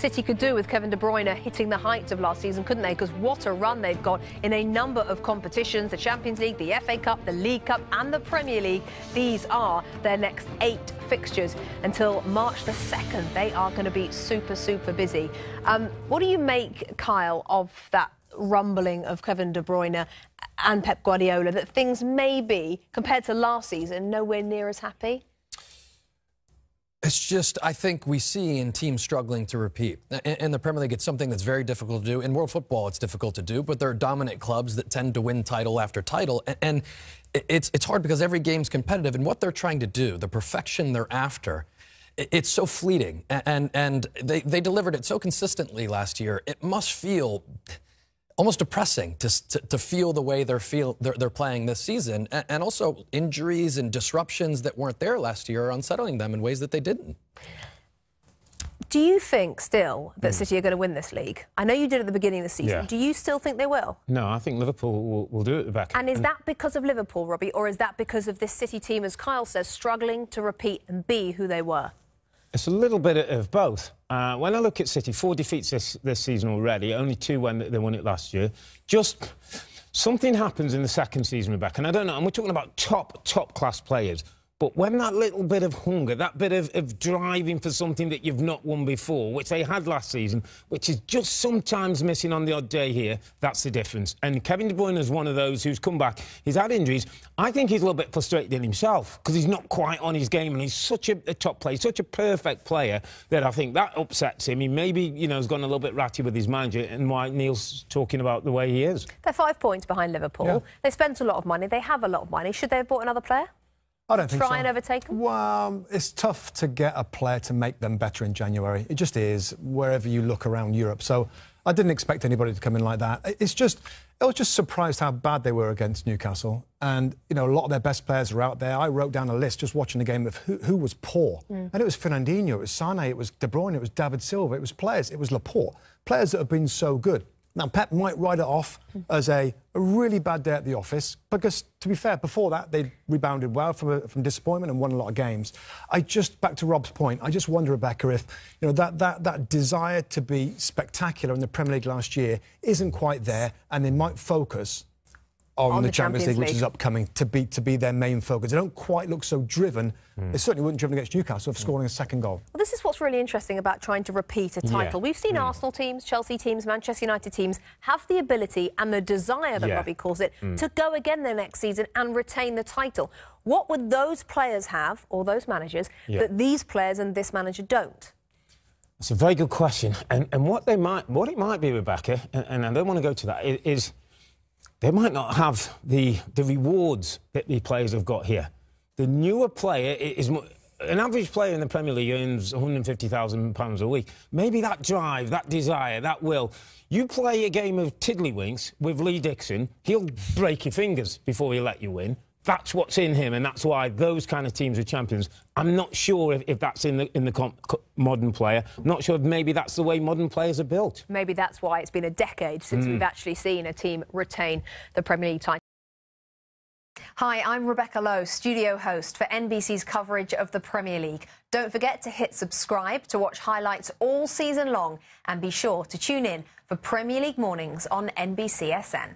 City could do with Kevin De Bruyne hitting the heights of last season, couldn't they? Because what a run they've got in a number of competitions, the Champions League, the FA Cup, the League Cup and the Premier League. These are their next 8 fixtures until March the 2nd. They are going to be super busy. What do you make, Kyle, of that rumbling of Kevin De Bruyne and Pep Guardiola, that things may be, compared to last season, nowhere near as happy? It's just, I think we see in teams struggling to repeat. In the Premier League, it's something that's very difficult to do. In world football, it's difficult to do, but there are dominant clubs that tend to win title after title. And it's hard because every game's competitive. And what they're trying to do, the perfection they're after, it's so fleeting. And they delivered it so consistently last year. It must feel almost depressing to feel the way they're playing this season, and also injuries and disruptions that weren't there last year are unsettling them in ways that they didn't. Do you think still that City are going to win this league? I know you did at the beginning of the season. Yeah. Do you still think they will? No, I think Liverpool will do it at the back. And is that because of Liverpool, Robbie, or is that because of this City team, as Kyle says, struggling to repeat and be who they were? It's a little bit of both. When I look at City, 4 defeats this season already, only 2 when they won it last year. Just something happens in the second season, Rebecca, and I don't know, and we're talking about top-class players, but when that little bit of hunger, that bit of driving for something that you've not won before, which they had last season, which is just sometimes missing on the odd day here, that's the difference. And Kevin De Bruyne is one of those who's come back. He's had injuries. I think he's a little bit frustrated in himself because he's not quite on his game, and he's such a top player, such a perfect player that I think that upsets him. He maybe, you know, has gone a little bit ratty with his manager, and why Neil's talking about the way he is. They're 5 points behind Liverpool. Yeah. They spent a lot of money. They have a lot of money. Should they have bought another player? I don't think so. Try and overtake them? Well, it's tough to get a player to make them better in January. It just is, wherever you look around Europe. So I didn't expect anybody to come in like that. I was just surprised how bad they were against Newcastle. And, you know, a lot of their best players are out there. I wrote down a list just watching the game of who was poor. And it was Fernandinho, it was Sané, it was De Bruyne, it was David Silva, it was players, it was Laporte. Players that have been so good. Now, Pep might write it off as a really bad day at the office because, to be fair, before that, they rebounded well from disappointment and won a lot of games. Back to Rob's point, I just wonder, Rebecca, if, you know, that desire to be spectacular in the Premier League last year isn't quite there, and they might focus on the Champions League, which is upcoming, to be their main focus. They don't quite look so driven. They certainly wouldn't driven against Newcastle for scoring a second goal. Well, this is what's really interesting about trying to repeat a title. We've seen Arsenal teams, Chelsea teams, Manchester United teams have the ability and the desire, that Robbie calls it, to go again the next season and retain the title. What would those players have, or those managers, that these players and this manager don't? It's a very good question. And what it might be, Rebecca, and I don't want to go to that, is they might not have the rewards that the players have got here. The newer player is... An average player in the Premier League earns £150,000 a week. Maybe that drive, that desire, that will. You play a game of tiddlywinks with Lee Dixon, he'll break your fingers before he'll let you win. That's what's in him, and that's why those kind of teams are champions. I'm not sure if that's in the modern player. I'm not sure if maybe that's the way modern players are built. Maybe that's why it's been a decade since we've actually seen a team retain the Premier League title. Hi, I'm Rebecca Lowe, studio host for NBC's coverage of the Premier League. Don't forget to hit subscribe to watch highlights all season long, and be sure to tune in for Premier League mornings on NBCSN.